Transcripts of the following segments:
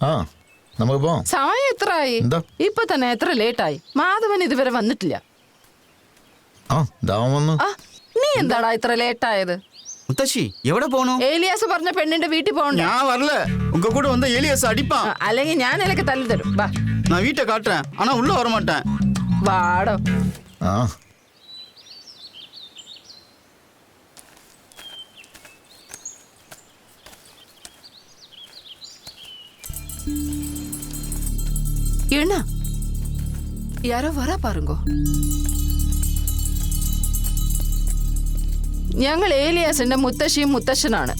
ആ നമുക്ക് പോവാം. സമയം എത്രയായി? ഇപ്പൊ തന്നെ എത്ര ലേറ്റായി? മാധവൻ ഇതുവരെ വന്നിട്ടില്ല. ആ ദാവൻ വന്നു. നീ എന്താടാ ഇത്ര ലേറ്റായത്? മുത്തശ്ശി എവിടെ പോണു? ഏലിയാസ് പറഞ്ഞ പെണ്ണിന്റെ വീട്ടിൽ പോകണ്ട. ഞാൻ വരല, ഉங்க கூட வந்த ஏலியாஸ் அடிப்பான். അല്ലെങ്കിൽ ഞാൻ എനിക്ക് തല്ലി തരും. വാ, நான் வீட்டை காட்டுறேன், ஆனா உள்ள வர மாட்டேன். വാടോ. ആ എണ്ണ யாரோ வர பாருங்க. ഞങ്ങൾ ഏലിയാസിന്റെ മുത്തശ്ശിയും മുത്തശ്ശനാണ്.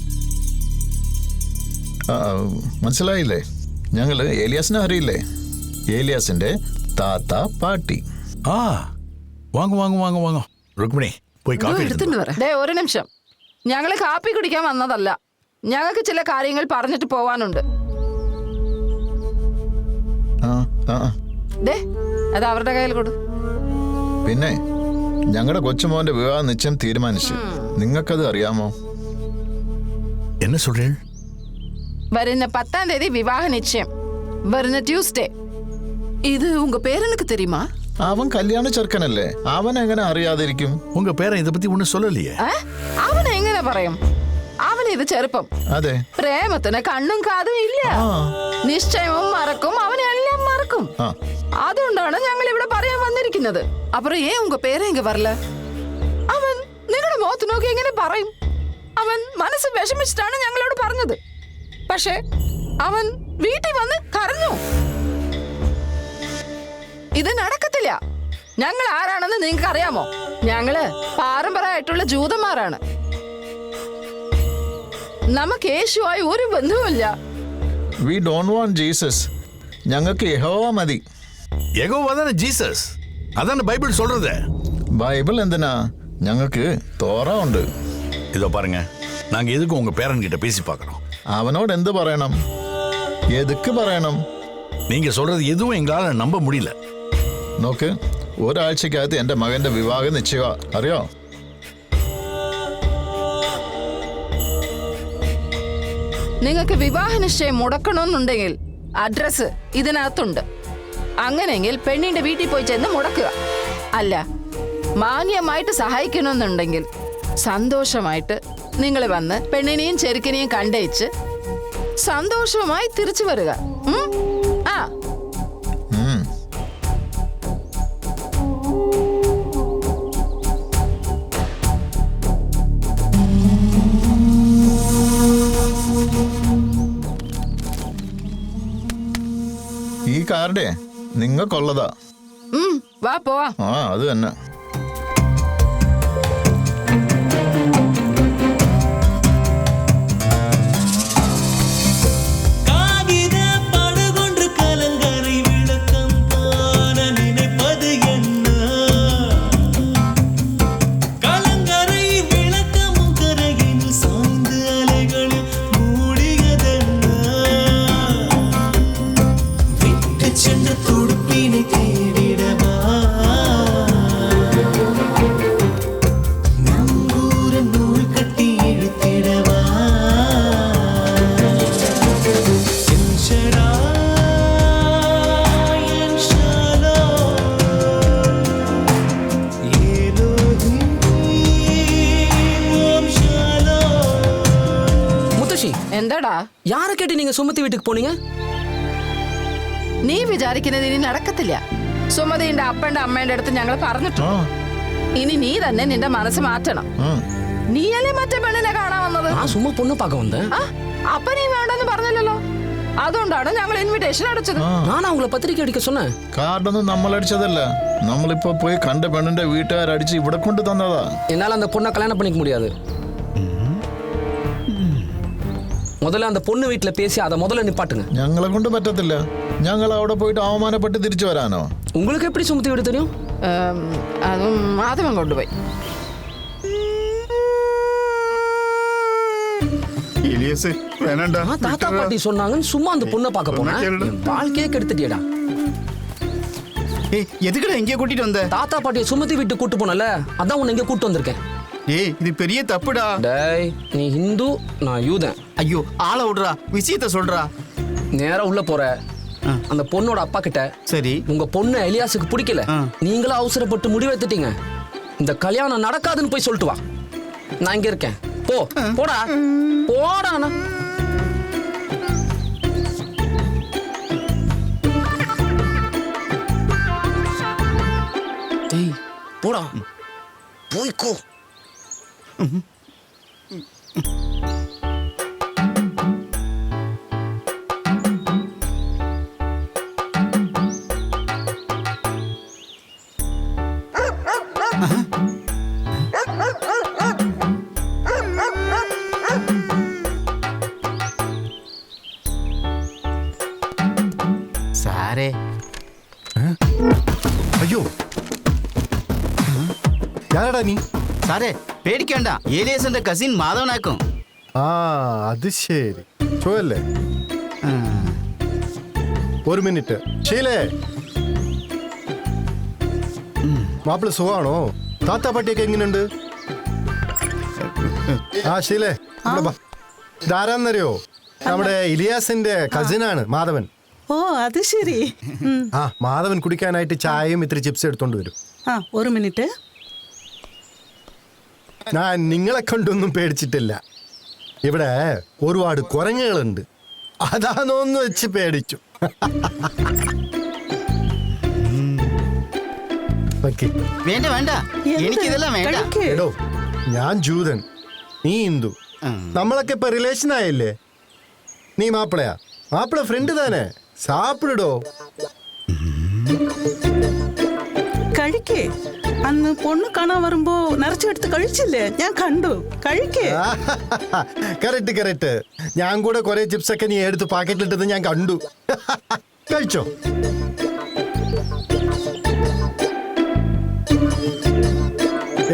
മനസ്സിലായില്ലേ? ഞങ്ങള് ഏലിയാസിനെ അറിയില്ലേ? ഏലിയാസിന്റെ താത്ത പാട്ടി. ആ വാങ്ങ വാങ്ങ വാങ്ങ വാങ്ങ രുക്മിണി പോയി കാപ്പി എടുത്തിട്ട് വരാം. ഒരു നിമിഷം, ഞങ്ങള് കാപ്പി കുടിക്കാൻ വന്നതല്ല. ഞങ്ങൾക്ക് ചില കാര്യങ്ങൾ പറഞ്ഞിട്ട് പോവാനുണ്ട്. അത് അവരുടെ കയ്യിൽ കൊടു. പിന്നെ ഞങ്ങളുടെ കൊച്ചുമോന്റെ വിവാഹ നിശ്ചയം തീരുമാനിച്ചു. നിങ്ങൾക്കത് അറിയാമോ? என்ன சொல்றீங்க? വരുന്ന 10-ാം തീയതി വിവാഹ നിശ്ചയം, വരുന്ന ട്യൂസ്ഡേ. ഇത് ഉങ്ക പേരനുക്ക് தெரியுமா? അവൻ കല്യാണ ചെറുക്കനല്ലേ, അവൻ എങ്ങനെ അറിയാതിരിക്കും? உங்க பேரன் இத பத்தி ஒண்ணும் சொல்லலையே. അവൻ എങ്ങനെ പറയും? അവൻ ഇത് ചെറുപ്പം. അതെ, പ്രേമത്തിന് കണ്ണും കാതും ഇല്ല. നിശ്ചയവും മറക്കും, അവനെല്ലാം മറക്കും. അതുകൊണ്ടാണ് ഞങ്ങൾ ഇവിടെ പറയാൻ വന്നിരിക്കുന്നത്. അപ്പുറം ഉങ്ക പേരെ ഇങ്ങ വരല. അവൻ നിങ്ങളുടെ മുഖത്ത് നോക്കി എങ്ങനെ പറയും? അവൻ മനസ്സ് വിഷമിച്ചിട്ടാണ് ഞങ്ങളോട് പറഞ്ഞത്. പക്ഷേ അവൻ വീട്ടിൽ വന്ന് കരഞ്ഞു. ഇത് നടക്കത്തില്ല. ഞങ്ങൾ ആരാണെന്ന് നിങ്ങൾക്ക് അറിയാമോ? ഞങ്ങള് പാരമ്പര്യമായിട്ടുള്ള ജൂതന്മാരാണ്. നമുക്ക് യേശുവായി ഒരു ബന്ധവുമില്ല. We don't want Jesus. ഞങ്ങൾക്ക് യഹോവ മതി. யெகோவா தான ജീസസ്. അതാണ് ബൈബിൾ சொல்றது. ബൈബിൾ എന്തിനാ? ഞങ്ങൾക്ക് തോറ ഉണ്ട്. இதோ பாருங்க, நாங்க எதுக்கு உங்க பேரன் கிட்ட பேசி பார்க்கறோம். അവനോട് എന്ത് പറയണം? എതുക്ക് പറയണം? நீங்க சொல்றது எதுவும் எங்களால நம்ப முடியல. നോക്ക്, ഒരാഴ്ചക്കകത്ത് എന്റെ മകന്റെ വിവാഹ നിശ്ചയം. അറിയോ? നിങ്ങൾക്ക് വിവാഹ നിശ്ചയം മുടക്കണമെന്നുണ്ടെങ്കിൽ അഡ്രസ് ഇതിനകത്തുണ്ട്. അങ്ങനെയെങ്കിൽ പെണ്ണിന്റെ വീട്ടിൽ പോയി ചെന്ന് മുടക്കുക. അല്ല, മാന്യമായിട്ട് സഹായിക്കണമെന്നുണ്ടെങ്കിൽ സന്തോഷമായിട്ട് നിങ്ങൾ വന്ന് പെണ്ണിനെയും ചെറുക്കിനെയും കണ്ടേച്ച് സന്തോഷവുമായി തിരിച്ചു വരിക. ആ ഈ കാർഡേ നിങ്ങൾക്കുള്ളതാ. വാ പോവാ. അത് തന്നെ. എന്താടാ? யாரை கேட்டு நீங்க சுமதி வீட்டுக்கு போனீங்க? നീ വിചാരിക്കുന്നത് ഇനി നടക്കത്തില്ല. സുമതിന്റെ അപ്പന്റെ അമ്മേന്റെ അടുത്ത് ഞങ്ങൾ പറഞ്ഞിട്ടുണ്ട്. ഇനി നീ തന്നെ നിന്റെ മനസ്സ് മാറ്റണം. നീയല്ലേ മറ്റേ പെണ്ണിനെ കാണാൻ വന്നത്? ഞാൻ സുമ്മാ പൊണ്ണു പാക്കാൻ വന്നേ. അപ്പൊ നീ വേണ്ടെന്ന് പറഞ്ഞില്ലല്ലോ. അതുകൊണ്ടാണ് ഞങ്ങൾ ഇൻവിറ്റേഷൻ അടിച്ചത്. ഞാനാ ഉങ്ങളെ പത്രിക അടിക്ക சொன்னே. കാർഡൊന്നും നമ്മൾ അടിച്ചതല്ല. നമ്മളിപ്പോ പോയി കണ്ട പെണ്ണിന്റെ വീട്ടുകാരടിച്ച് ഇവിടെ കൊണ്ട് തന്നതാ. என்னால அந்த பொண்ணை கல்யாணம் பண்ணிக்க முடியாது. முதல்ல அந்த பொண்ணு வீட்டுல பேசி அதை முதல்ல நிப்பாட்டுங்க. ഞങ്ങളെ കൊണ്ട് പറ്റത്തില്ല. ഞങ്ങൾ അവിടെ പോയിട്ട് അവമാനപ്പെട്ട് തിരിച്ചു വരാനോ? உங்களுக்கு எப்படி சுமதி வீடு தெரியும்? അതും മാധവൻ കൊണ്ടുപോയി. தாத்தா பாட்டி சொன்னாங்கன்னு சும்மா அந்த பொண்ணை பார்க்க போனேன். வாழ்க்கையே கெடுத்துட்டியடா. எதுக்குடா இங்கே கூட்டிட்டு வந்த? தாத்தா பாட்டியை சுமதி வீட்டுக்கு கூட்டு போனல, அதான் உன்னை இங்க கூட்டு வந்திருக்கேன். ஏய், இது பெரிய தப்புடா. டேய், நீ ஹிந்து, நான் யூதன். ஐயோ, ஆள விடுறா, விஷயத்த சொல்றா. நேரா உள்ள போற. அந்த பொண்ணோட அப்பா கிட்ட சரி உங்க பொண்ணு எலியாஸுக்கு பிடிக்கல, நீங்களும் அவசரப்பட்டு முடிவெடுத்துட்டீங்க, இந்த கல்யாணம் நடக்காதுன்னு போய் சொல்லிட்டு வா. நான் இங்க இருக்கேன். போ போடா போடா. டேய் போடா போய்க்கோ. സാറേ അയ്യോ யாரடா நீ? സാറേ പേടിക്കണ്ട, ഏലിയാസിന്റെ കസിൻ മാധവനാക്കും. ആ അത് ശരി. ചോയല്ലേ? ഒരു മിനിറ്റ്. ഷീലേ, മാപ്പിള സുഖാണോ? താത്ത പാട്ടിയൊക്കെ എങ്ങനെയുണ്ട്? ആ ഷീലേ, ഇവിടെ വാ. ഇതാരാന്നറിയോ? നമ്മുടെ ഇലിയാസിന്റെ കസിനാണ് മാധവൻ. ഓ അത് ശരി. ആ മാധവൻ കുടിക്കാനായിട്ട് ചായയും ഇത്തിരി ചിപ്സ് എടുത്തോണ്ട് വരും. ആ ഒരു മിനിറ്റ്. ഞാൻ നിങ്ങളെ കണ്ടൊന്നും പേടിച്ചിട്ടില്ല. ഇവിടെ ഒരുപാട് കുരങ്ങുകളുണ്ട്, അതാണോന്ന് വെച്ച് പേടിച്ചു. വേണ്ട വേണ്ട, എനിക്കിതെല്ലാം വേണ്ട. എടോ, ഞാൻ ജൂതൻ, നീ ഹിന്ദു, നമ്മളൊക്കെ ഇപ്പൊ റിലേഷൻ ആയില്ലേ? നീ മാപ്പിളയാ, മാപ്പിള ഫ്രണ്ട് താനേ. സാപ്പിടോ. കഴിക്കേ. അന്ന് പൊണ്ണ് കാണാൻ വരുമ്പോ നിറച്ചെടുത്ത് കഴിച്ചില്ലേ? ഞാൻ കണ്ടു. കഴിക്കേ. Correct correct. ഞാൻ കൂടെ കുറെ ചിപ്സ് ഒക്കെ നീ എടുത്ത് പാക്കറ്റിലിട്ടത് ഞാൻ കണ്ടു. കഴിച്ചോ.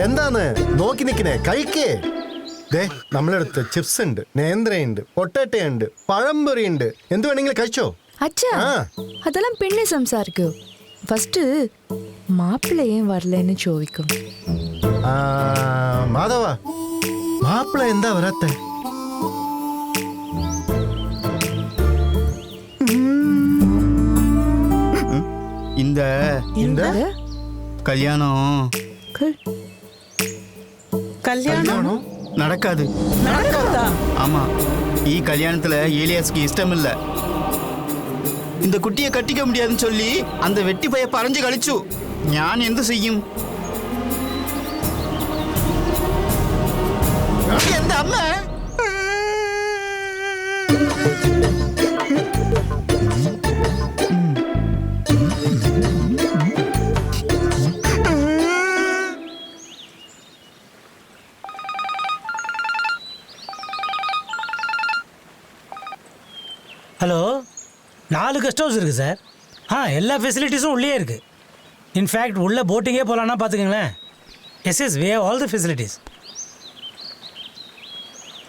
എന്താന്ന് നോക്കി നിക്കണേ? കഴിക്കേ. ദേ, നമ്മളടുത്ത് ചിപ്സ് ഉണ്ട്, നേന്ത്രയുണ്ട്, പൊട്ടറ്റയുണ്ട്, പഴംപൊരിയുണ്ട്, എന്ത് വേണമെങ്കിലും കഴിച്ചോ. அச்சா அதெல்லாம் பின்னே സംസാരിക്കൂ. ഫസ്റ്റ് മാപ്പിള ഏൻ വരലെന്ന് ചോദിക്കും. മാധവ, മാപ്പിള എന്താ വരാത്തെ? இந்த கல்யாணம் കല്യാണം நடக்காது. നടക്കാതാ? ஆமா, ഈ കല്യാണத்துல ஏலியாஸ்க்கு இஷ்டம் இல்ல. இந்த குட்டியை கட்டிக்க முடியாதுன்னு சொல்லி அந்த வெட்டி பைய பறஞ்சு கழிச்சு. ഞാൻ എന്ത് ചെയ്യും? എന്താ അമ്മ? ஹலோ, 4 கெஸ்ட் ஹவுஸ் இருக்குது சார். எல்லா ஃபெசிலிட்டிஸும் உள்ளே இருக்குது. இன்ஃபேக்ட் உள்ளே போட்டிங்கே போகலான்னா பார்த்துக்கங்களேன். Yes we all the facilities.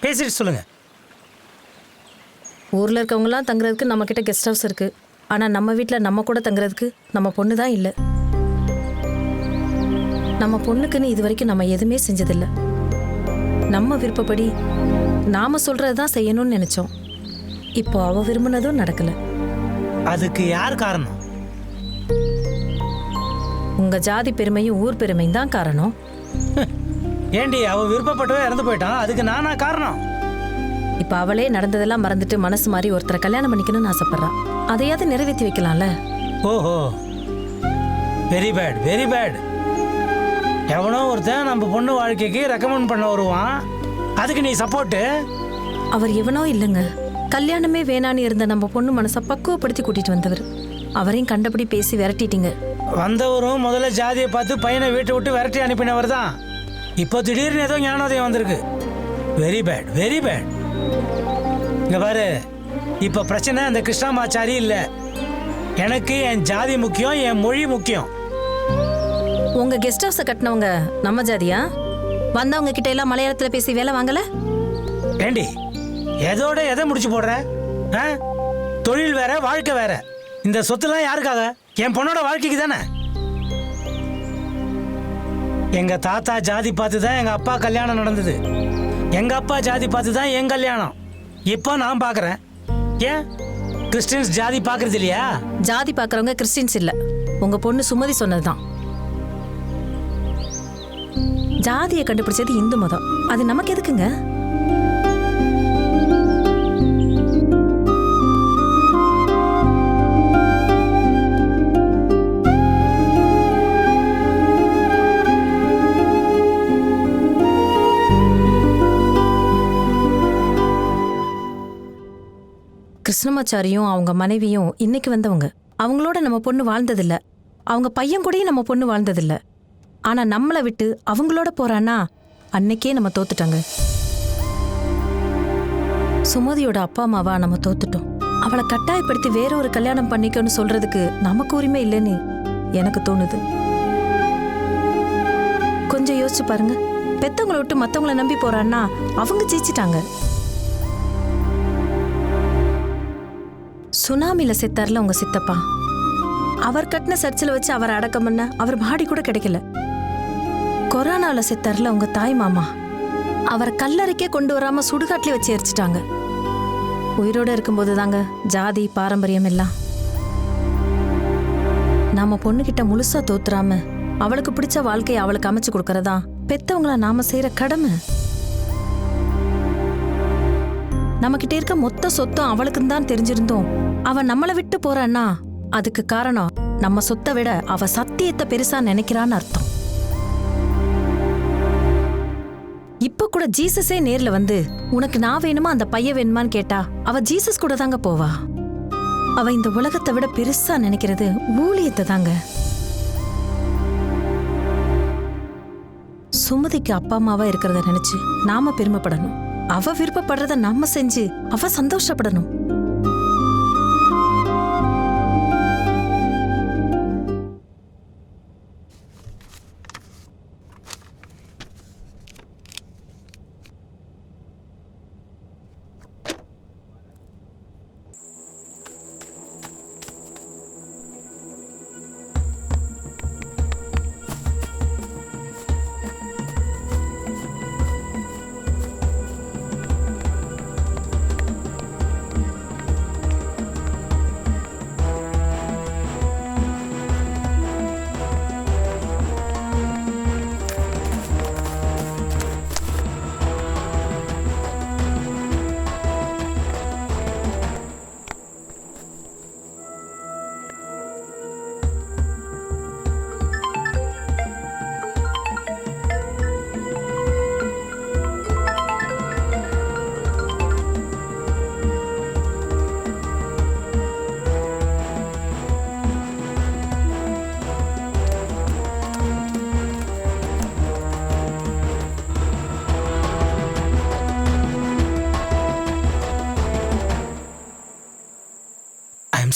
பேசிட்டு சொல்லுங்கள். ஊரில் இருக்கவங்களாம் தங்குறதுக்கு நம்மக்கிட்ட கெஸ்ட் ஹவுஸ் இருக்குது. ஆனால் நம்ம வீட்டில் நம்ம கூட தங்குறதுக்கு நம்ம பொண்ணு தான் இல்லை. நம்ம பொண்ணுக்குன்னு இது வரைக்கும் நம்ம எதுவுமே செஞ்சதில்லை. நம்ம விருப்பப்படி நாம் சொல்கிறது தான் செய்யணும்னு நினச்சோம். இப்போ அவள் விரும்பினதும் நடக்கலை. அதுக்கு யார் காரணம்? உங்கள் ஜாதி பெருமையும் ஊர் பெருமையும் தான் காரணம். ஏண்டி, அவள் விருப்பப்பட்டவே இறந்து போயிட்டான், அதுக்கு நானா காரணம்? இப்போ அவளே நடந்ததெல்லாம் மறந்துட்டு மனசு மாதிரி ஒருத்தரை கல்யாணம் பண்ணிக்கணும்னு ஆசைப்பட்றான். அதையாவது நிறைவேற்றி வைக்கலாம்ல. ஓஹோ, வெரி பேட் வெரி பேட். எவனோ ஒருத்தன் நம்ம பொண்ணு வாழ்க்கைக்கு ரெக்கமெண்ட் பண்ண வருவான், அதுக்கு நீ சப்போர்ட்டு? அவர் எவனோ இல்லைங்க, கல்யாணமே வேணான்னு இருந்த நம்ம பொண்ணு மனசை பக்குவப்படுத்தி கூட்டிட்டு வந்தவர். அவரையும் கண்டபடி பேசி விரட்டிட்டீங்க. வந்தவரும் முதல்ல ஜாதியை பார்த்து பையனை வீட்டை விட்டு விரட்டி அனுப்பினவர் தான். இப்போ திடீர்னு ஏதோ ஞானோதயம் வந்திருக்கு. Very bad very bad. இங்க பாரு, இப்போ பிரச்சனை அந்த கிருஷ்ணாமாச்சாரி இல்லை. எனக்கு என் ஜாதி முக்கியம், என் மொழி முக்கியம். உங்க கெஸ்ட் ஹவுஸை கட்டினவங்க நம்ம ஜாதியா? வந்தவங்க கிட்ட எல்லாம் மலையாளத்துல பேசி வேலை வாங்கல? ஏண்டி, எதோட எதை முடிச்சு போடுற? தொழில் வேற, வாழ்க்கை வேற. இந்த சொத்துலாம் யாருக்காக? என் பொண்ணோட வாழ்க்கைக்கு தானே. எங்க தாத்தா ஜாதி பார்த்து தான் எங்க அப்பா கல்யாணம் நடந்தது. எங்க அப்பா ஜாதி பார்த்து தான் என் கல்யாணம். இப்போ நான் பார்க்குறேன். ஏன் கிறிஸ்டியன்ஸ் ஜாதி பாக்குறது இல்லையா? ஜாதி பார்க்கறவங்க கிறிஸ்டின்ஸ் இல்ல, உங்க பொண்ணு சுமதி சொன்னதுதான். ஜாதியை கண்டுபிடிச்சது இந்து மதம், அது நமக்கு எதுக்குங்க? கிருஷ்ணமாச்சாரியும் அவங்க மனைவியும் இன்னைக்கு வந்தவங்க. அவங்களோட நம்ம பொண்ணு வாழ்ந்ததில்ல, அவங்க பையன் கூடயும் நம்ம பொண்ணு வாழ்ந்ததில்ல. ஆனா நம்மளை விட்டு அவங்களோட போறான்னா அன்னைக்கே நம்ம தோத்துட்டாங்க. சுமதியோட அப்பா அம்மாவா நம்ம தோத்துட்டோம். அவளை கட்டாயப்படுத்தி வேற ஒரு கல்யாணம் பண்ணிக்கன்னு சொல்றதுக்கு நமக்கு உரிமை இல்லைன்னு எனக்கு தோணுது. கொஞ்சம் யோசிச்சு பாருங்க, பெத்தவங்களை விட்டு மத்தவங்களை நம்பி போறான்னா அவங்க ஜெயிச்சிட்டாங்க. சுனாமில செத்தார்ல உங்க சித்தப்பா, அவர் கட்டின சர்ச்சில் வச்சு அவரை அடக்கம் பண்ண அவர் பாடி கூட கிடைக்கல. கொரோனால செத்தார்ல உங்க தாய் மாமா, அவரை கல்லறைக்கே கொண்டு வராம சுடுகாட்டிலே வச்சு எரிச்சிட்டாங்க. உயிரோட இருக்கும்போது தாங்க ஜாதி பாரம்பரியம் எல்லாம். நாம பொண்ணுகிட்ட முழுசா தோத்துறாம அவளுக்கு பிடிச்ச வாழ்க்கையை அவளுக்கு அமைச்சு கொடுக்கறதா பெத்தவங்கள நாம செய்யற கடமை. நம்ம கிட்ட இருக்க மொத்த சொத்தும் அவளுக்குன்னு தான் தெரிஞ்சிருந்தோம் அவ நம்மளை விட்டு போறான்னா அதுக்கு காரணம் நம்ம சொத்தை விட அவ சத்தியத்தை பெருசா நினைக்கிறான்னு அர்த்தம். இப்ப கூட ஜீசஸே நேர்ல வந்து உனக்கு நான் வேணுமா அந்த பையன் வேணுமான்னு கேட்டா அவ ஜீசஸ் கூட தாங்க போவா. அவ இந்த உலகத்தை விட பெருசா நினைக்கிறது ஊழியத்தை தாங்க. சுமதிக்கு அப்பா அம்மாவா இருக்கிறத நினைச்சு நாம பெருமைப்படணும். அவ விருப்பப்படுறத நம்ம செஞ்சு அவ சந்தோஷப்படணும்.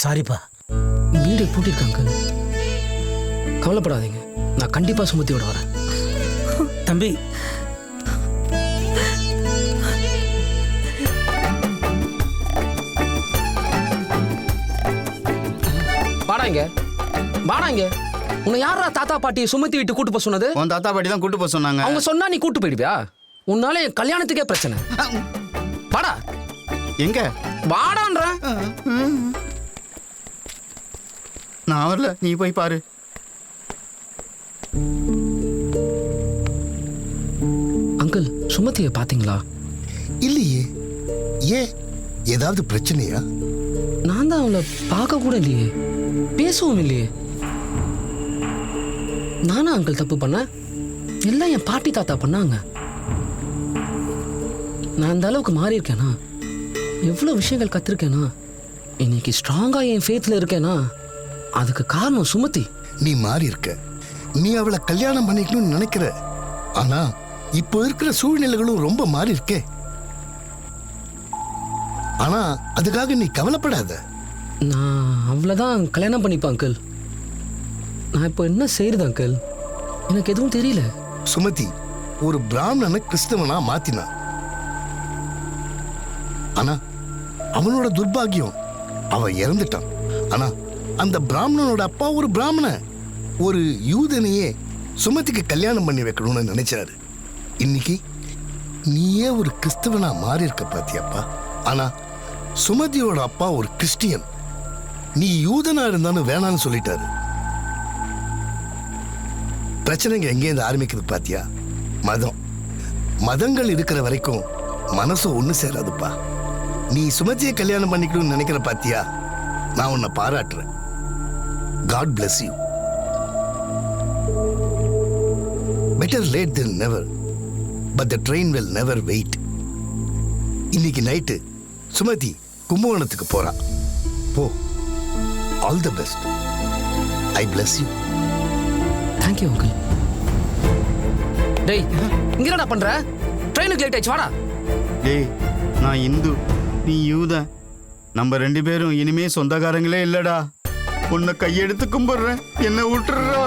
சாரிப்பா. வீடு பூட்டிருக்காங்க, கவலைப்படாதீங்க, நான் கண்டிப்பா சுமதியோட வரேன். தம்பி, வாடாங்க வாடாங்க. உன்னை யாரா தாத்தா பாட்டி சுமதி வீட்டு கூட்டு போக சொன்னது? உன் தாத்தா பாட்டி தான் கூட்டு போக சொன்னாங்க. அவங்க சொன்னா நீ கூட்டு போயிடுவியா? உன்னால என் கல்யாணத்துக்கே பிரச்சனை. வாடா. எங்க வாடான்ற. நான் வரல, நீ போய் பாரு. அங்கிள், சுமதியை பாத்தீங்களா? இல்லையே. ஏன், ஏதாவது பிரச்சனையா? நான் தான் அவளை பார்க்க கூட இல்லையே, பேசவும் இல்லையே. நானா அங்கிள் தப்பு பண்ண? எல்லாம் என் பாட்டி தாத்தா பண்ணாங்க. நான் அந்த அளவுக்கு மாறி இருக்கேனா, எவ்வளவு விஷயங்கள் கத்திருக்கேனா, இன்னைக்கு ஸ்ட்ராங்கா என் ஃபேத்ல இருக்கேனா, அதுக்கு காரணம் சுமதி. நீ மாறி இருக்க, நீ அவளை கல்யாணம் பண்ணிக்கணும்னு நினைக்கிற. ஆனா இப்போ இருக்கிற சூழ்நிலைகளும் ரொம்ப மாறி இருக்கே. ஆனா அதுக்காக நீ கவலைப்படாத. நான் அவ்வளவுதான் கல்யாணம் பண்ணிப்பேன் அங்கிள். நான் இப்போ என்ன செய்யறது அங்கிள், எனக்கு எதுவும் தெரியல. சுமதி ஒரு பிராமணனை கிறிஸ்தவனா மாத்தினான். ஆனா அவனோட துர்பாகியம், அவன் இறந்துட்டான். ஆனா அந்த பிராமணனோட அப்பா ஒரு பிராமணன், ஒரு யூதனையே சுமதிக்கு கல்யாணம் பண்ணி வைக்கணும்னு நினைச்சாரு. இன்னைக்கு நீயே ஒரு கிறிஸ்தவனா மாறி இருக்க பாத்தியாப்பா. ஆனா சுமதியோட அப்பா ஒரு கிறிஸ்டியன். நீ யூதனா இருந்தாலும் வேணான்னு சொல்லிட்டாரு. பிரச்சனைங்க எங்கேருந்து ஆரம்பிக்குது பாத்தியா? மதங்கள் இருக்கிற வரைக்கும் மனசு ஒண்ணு சேராதுப்பா. நீ சுமதியை கல்யாணம் பண்ணிக்கணும்னு நினைக்கிற பாத்தியா? நான் உன்னை பாராட்டுறேன். God bless you. Better late than never. But the train will never wait. இன்னைக்கு நைட்டு சுமதி கும்பகோணத்துக்கு போறா. போ. All the best. I bless you. Thank you uncle. டேய் இங்க என்னடா பண்ற? ட்ரெயினுக்கு லேட் ஆயிடுச்சு, வாடா. டேய் நான் இந்து, நீ யூதன். நம்ம 2 பேரும் இனிமே சொந்தக்காரங்களே இல்லடா. உன்னை கையெடுத்து கும்பிடுறேன், என்ன விட்டுறா.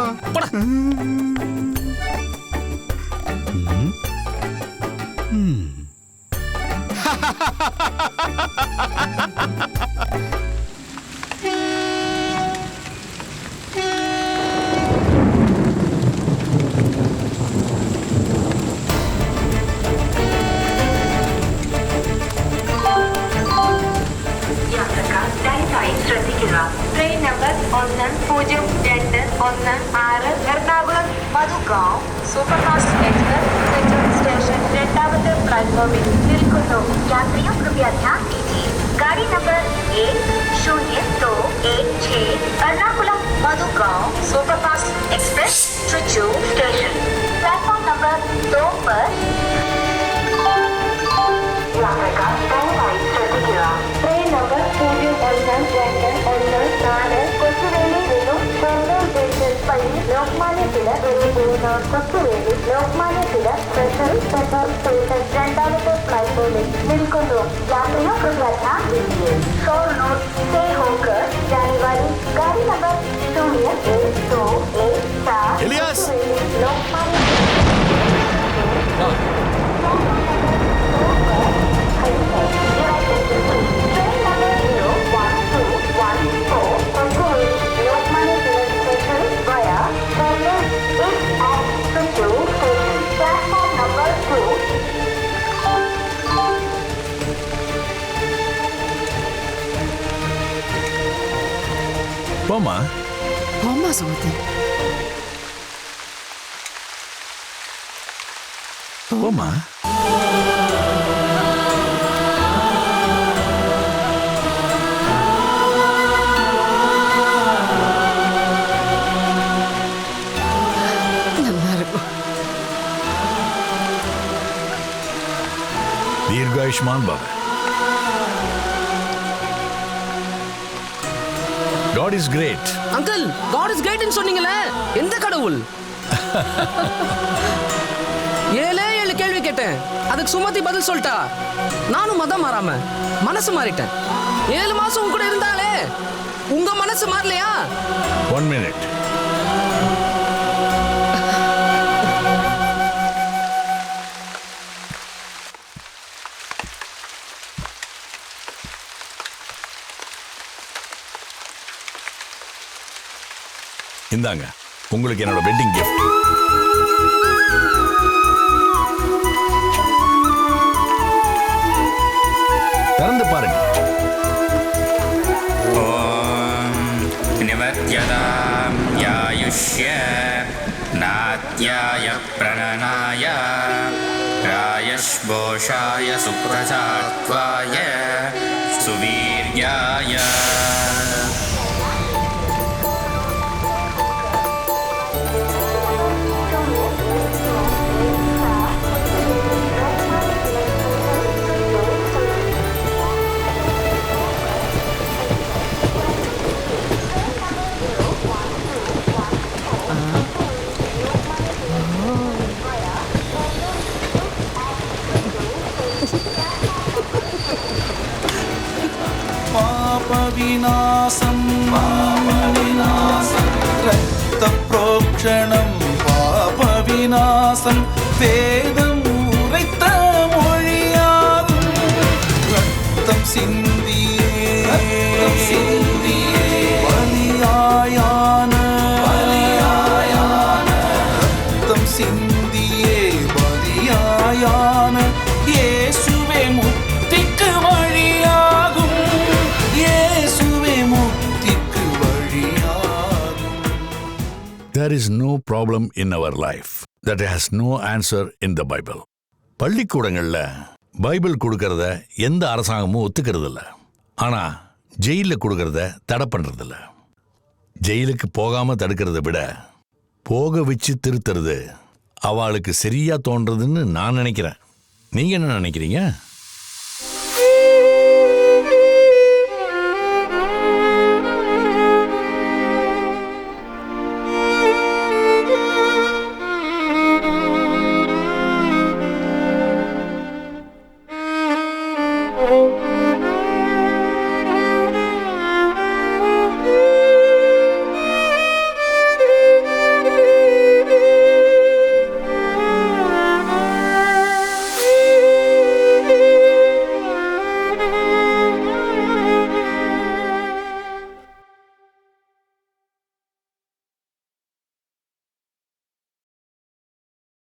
Train number 1026 Ernakulam Madgaon superfast express station 2ാമത്തെ പ്ലാറ്റ്ഫോമിൽ നിൽക്കുന്നു. യാത്രിयों कृपया ध्यान दीजिए. गाड़ी number 1026 Ernakulam Madgaon superfast express Trichur station platform number 2 पर ട്രെയിൻ നമ്പർ 0124 കൊച്ചുവേലി നിന്നും ഷൊർണൂർ ജംഗ്ഷൻ വഴി ലോക്മാന്യ തിലക് വരെ പോകുന്ന കൊച്ചുവേലി ലോക്മാന്യ തിലക് സ്പെഷ്യൽ സ്റ്റേഷൻ 2ാമത്തെ പ്ലാറ്റ്ഫോമിൽ നിൽക്കുന്നു. യാത്രിयों कृपया ध्यान दीजिए. ഷൊർണൂർ से होकर जाने वाली गाड़ी नंबर 0124 എലിയാസ്! लोकमान्य போமா போமா சுமதி, போமா. நல்லா இருக்கும். தீர்காயுஷ்மான் பவ. God is great. Uncle God is கிரேட்னு சொன்னீங்களே, எந்த கடவுள்? 7 கேள்வி கேட்டேன், அதுக்கு சுமதி பதில் சொல்லிட்டா. நானும் மதம் மாறாம மனசு மாறிட்டேன். 7 மாசம் உங்க கூட இருந்தாலே உங்க மனசு மாறலையா? 1 minute. இந்தாங்க உங்களுக்கு என்னோட வெட்டிங் கிஃப்ட். திறந்து பாருங்க. நிவத்யதாம் யாயுஷ்ய நாத்யாய பிரணனாய ராயஷ்போஷாய சுப்ரசாத்வாய சுவீர்யாய. பாபவிநாசம் ரத்த புரோக்ஷணம் பாபவிநாசம் வேதம் உரைத்த மொழியாகும். ரத்தம் சிந்தியே பலியாயான ரத்தம் சிந்தியே பலியாயான இயேசுவே முக்திக்கு வழியாகும். There is no problem in our life that has no answer in the Bible. பள்ளிக்கூடங்கள்ல பைபிள் கொடுக்கறத எந்த அரசாங்கமும் ஒத்துக்கிறது இல்ல. ஆனா ஜெயில கொடுக்கறத தடை பண்றது இல்ல. ஜெயிலுக்கு போகாம தடுக்கிறத விட போக வச்சு திருத்துறது அவளுக்கு சரியா தோன்றதுன்னு நான் நினைக்கிறேன். நீங்க என்ன நினைக்கிறீங்க?